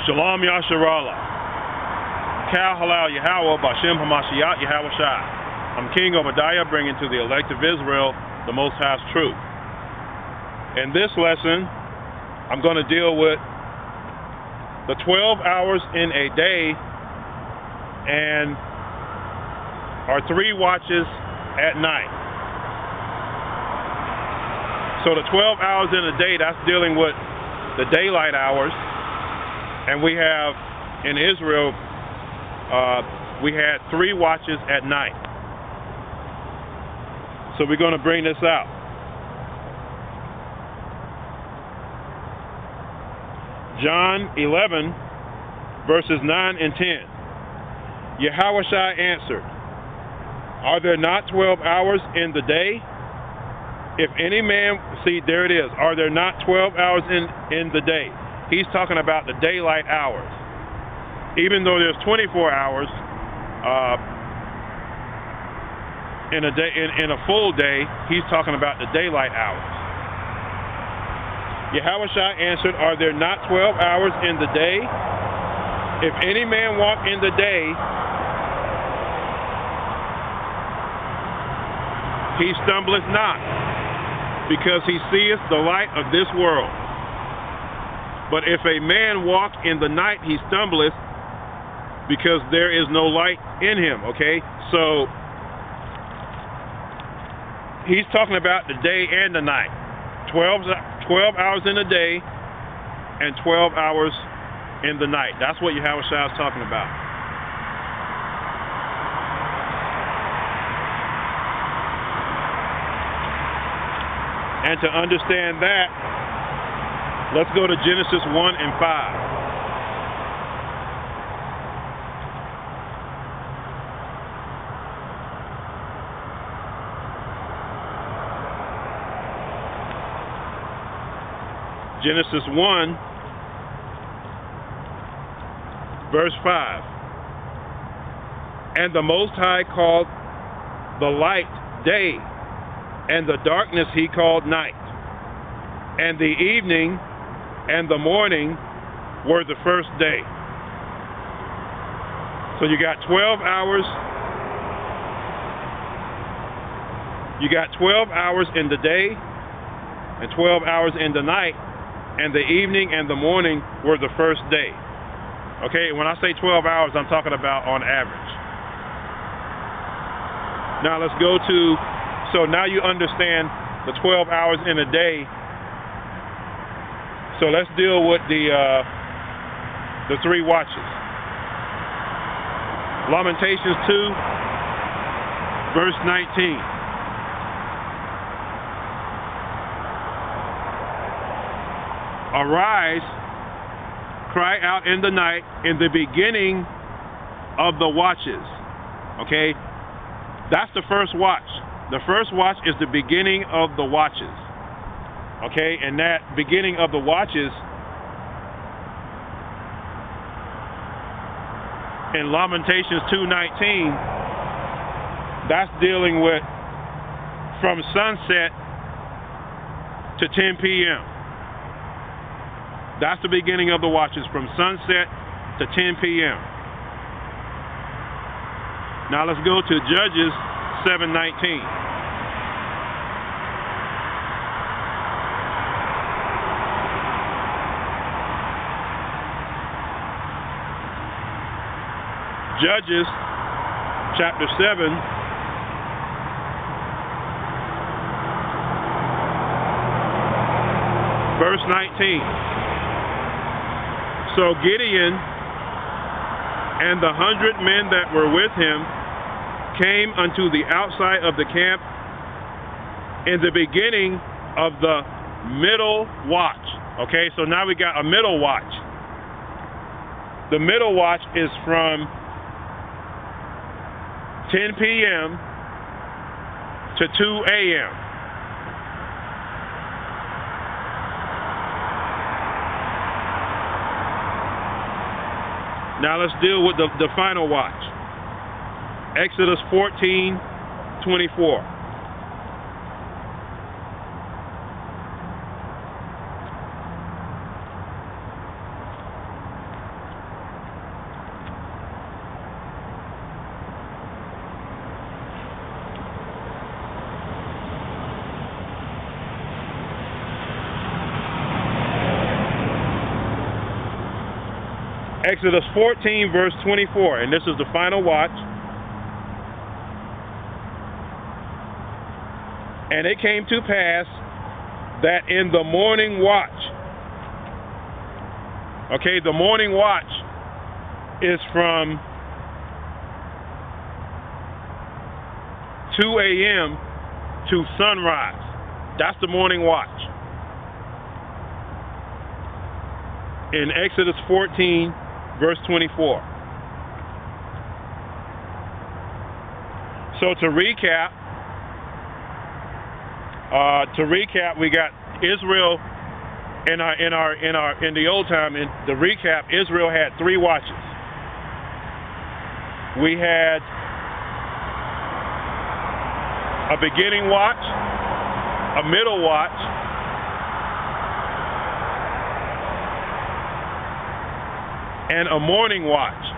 Shalom Yasharallah. Kal Halal Yahweh Bashem Hamashiach Yahweh Shai. I'm King Obadiah, bringing to the elect of Israel the Most High's truth. In this lesson, I'm going to deal with the 12 hours in a day and our 3 watches at night. So the 12 hours in a day, that's dealing with the daylight hours. And we have, in Israel, we had 3 watches at night. So we're going to bring this out. John 11, verses 9 and 10. Yahushua answered, "Are there not 12 hours in the day? If any man," see, there it is. Are there not 12 hours in the day? He's talking about the daylight hours. Even though there's 24 hours in a day, in a full day, he's talking about the daylight hours. Yahushua answered, "Are there not 12 hours in the day? If any man walk in the day, he stumbleth not, because he seeth the light of this world. But if a man walk in the night, he stumbleth, because there is no light in him." Okay, so he's talking about the day and the night. 12 hours in the day and 12 hours in the night. That's what Yahushua is talking about. And to understand that, let's go to Genesis 1 and 5. Genesis 1, verse 5. "And the Most High called the light day, and the darkness he called night. And the evening and the morning were the first day." So you got 12 hours. You got 12 hours in the day and 12 hours in the night, and the evening and the morning were the first day. Okay, when I say 12 hours, I'm talking about on average. Now let's go to, so now you understand the 12 hours in a day. So let's deal with the 3 watches. Lamentations 2, verse 19. "Arise, cry out in the night, in the beginning of the watches." Okay, that's the first watch. The first watch is the beginning of the watches. Okay, and that beginning of the watches in Lamentations 2:19, that's dealing with from sunset to 10 p.m. That's the beginning of the watches, from sunset to 10 p.m. Now let's go to Judges 7:19. Judges chapter 7, verse 19. "So Gideon and the 100 men that were with him came unto the outside of the camp in the beginning of the middle watch." Okay, so now we got a middle watch. The middle watch is from 10 p.m. to 2 a.m. Now let's deal with the final watch. Exodus 14:24. Exodus 14, verse 24, and this is the final watch. And it came to pass that in the morning watch, okay, the morning watch is from 2 a.m. to sunrise. That's the morning watch. In Exodus 14, verse 24. So to recap, we got Israel in the old time. In the recap, Israel had 3 watches. We had a beginning watch, a middle watch, and a morning watch.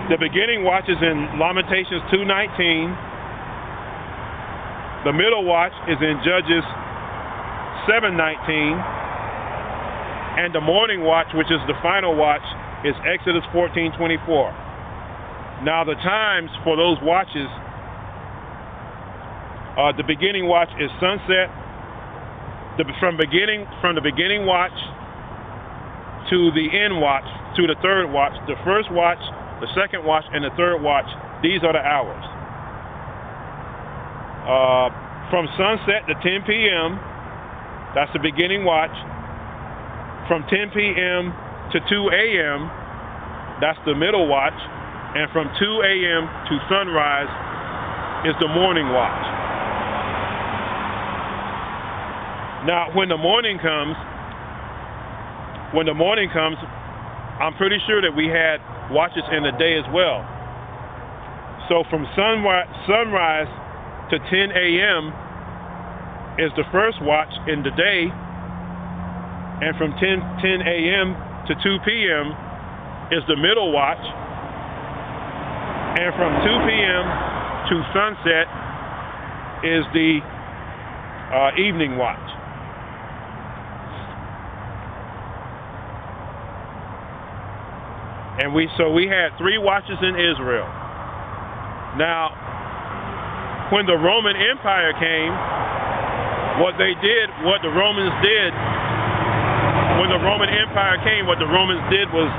The beginning watch is in Lamentations 2:19. The middle watch is in Judges 7:19. And the morning watch, which is the final watch, is Exodus 14:24. Now the times for those watches, the beginning watch is sunset. From the beginning watch to the end watch, to the third watch, the first watch, the second watch, and the third watch, these are the hours. From sunset to 10 p.m., that's the beginning watch. From 10 p.m. to 2 a.m., that's the middle watch. And from 2 a.m. to sunrise is the morning watch. Now, when the morning comes, I'm pretty sure that we had watches in the day as well. So from sunrise to 10 a.m. is the first watch in the day, and from 10 a.m. to 2 p.m. is the middle watch, and from 2 p.m. to sunset is the evening watch. And we had 3 watches in Israel. Now, when the Roman Empire came, what the Romans did was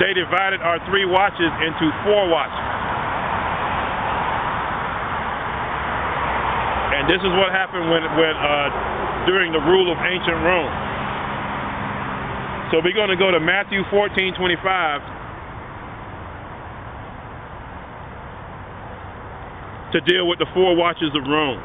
they divided our 3 watches into 4 watches. And this is what happened during the rule of ancient Rome. So we're going to go to Matthew 14:25 to deal with the 4 watches of Rome.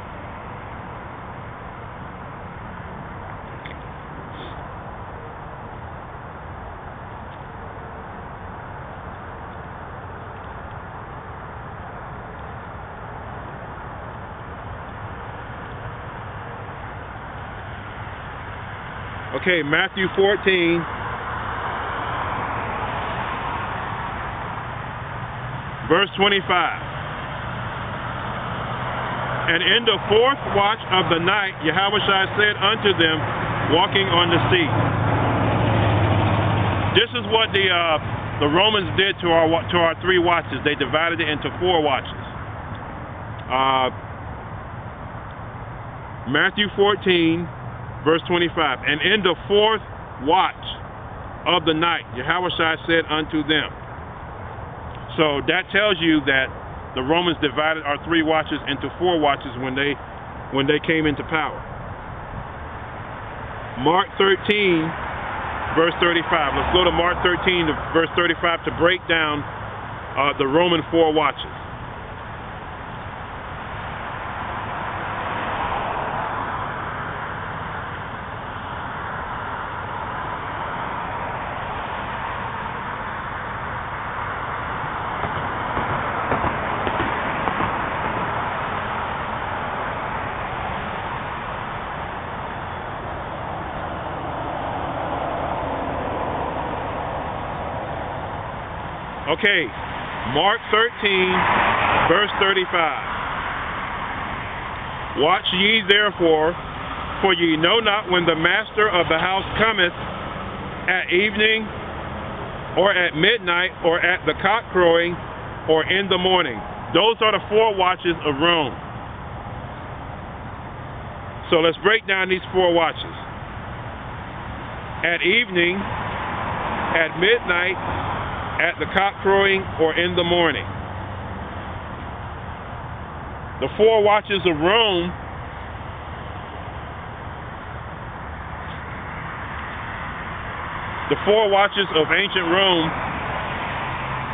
Okay, Matthew 14, verse 25. And in the 4th watch of the night, Yahushua said unto them, walking on the sea. This is what the Romans did to our 3 watches. They divided it into 4 watches. Matthew 14, verse 25. And in the 4th watch of the night, Yahushua said unto them. So that tells you that the Romans divided our 3 watches into 4 watches when they came into power. Mark 13, verse 35. Let's go to Mark 13, verse 35 to break down the Roman 4 watches. Okay, Mark 13, verse 35. Watch ye therefore, for ye know not when the master of the house cometh, at evening, or at midnight, or at the cock crowing, or in the morning. Those are the 4 watches of Rome. So let's break down these 4 watches. At evening, at midnight, at the cock crowing, or in the morning. The 4 watches of Rome The 4 watches of ancient Rome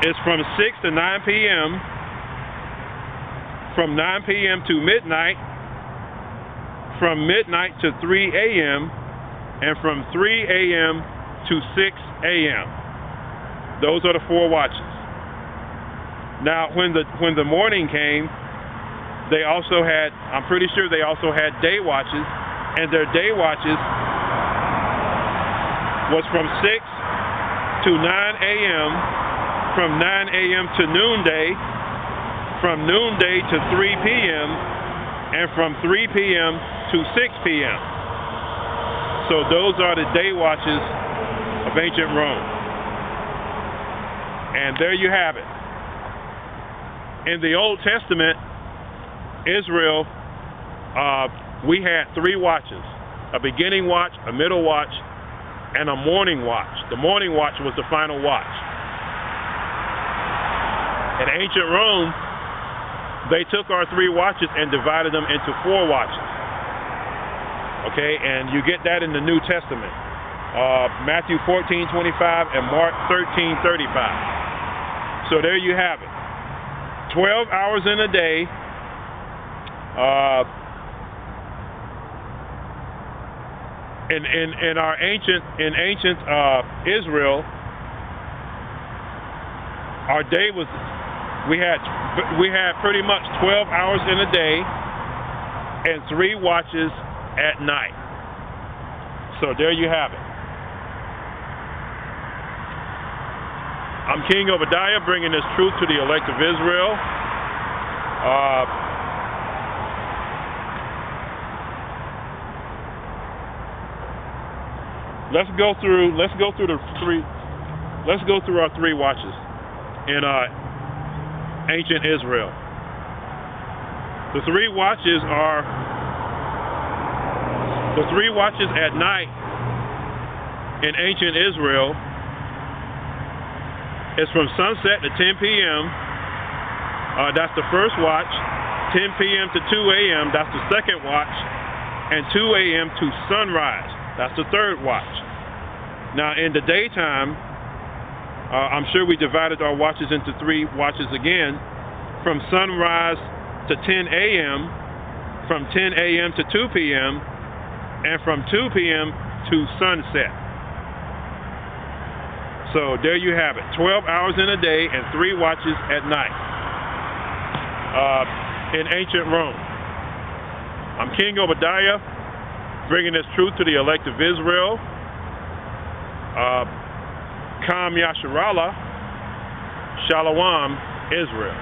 is from 6 to 9 p.m., from 9 p.m. to midnight, from midnight to 3 a.m., and from 3 a.m. to 6 a.m. Those are the 4 watches. Now, when the morning came, they also had, I'm pretty sure they also had day watches, and their day watches was from 6 to 9 a.m., from 9 a.m. to noonday, from noonday to 3 p.m., and from 3 p.m. to 6 p.m. So those are the day watches of ancient Rome. And there you have it. In the Old Testament, Israel, we had 3 watches: a beginning watch, a middle watch, and a morning watch. The morning watch was the final watch. In ancient Rome, they took our 3 watches and divided them into 4 watches. Okay, and you get that in the New Testament. Matthew 14:25 and Mark 13:35. So there you have it. 12 hours in a day. In ancient Israel, our day was, we had pretty much 12 hours in a day and 3 watches at night. So there you have it. I'm King Obadiah, bringing this truth to the elect of Israel. Let's go through our 3 watches in ancient Israel. The 3 watches at night in ancient Israel is from sunset to 10 p.m. That's the first watch. 10 p.m. to 2 a.m. That's the second watch, and 2 a.m. to sunrise. That's the third watch. Now, in the daytime, I'm sure we divided our watches into 3 watches again, from sunrise to 10 a.m., from 10 a.m. to 2 p.m., and from 2 p.m. to sunset. So there you have it, 12 hours in a day and 3 watches at night in ancient Rome. I'm King Obadiah, bringing this truth to the elect of Israel. Kam Yasharallah, Shalom, Israel.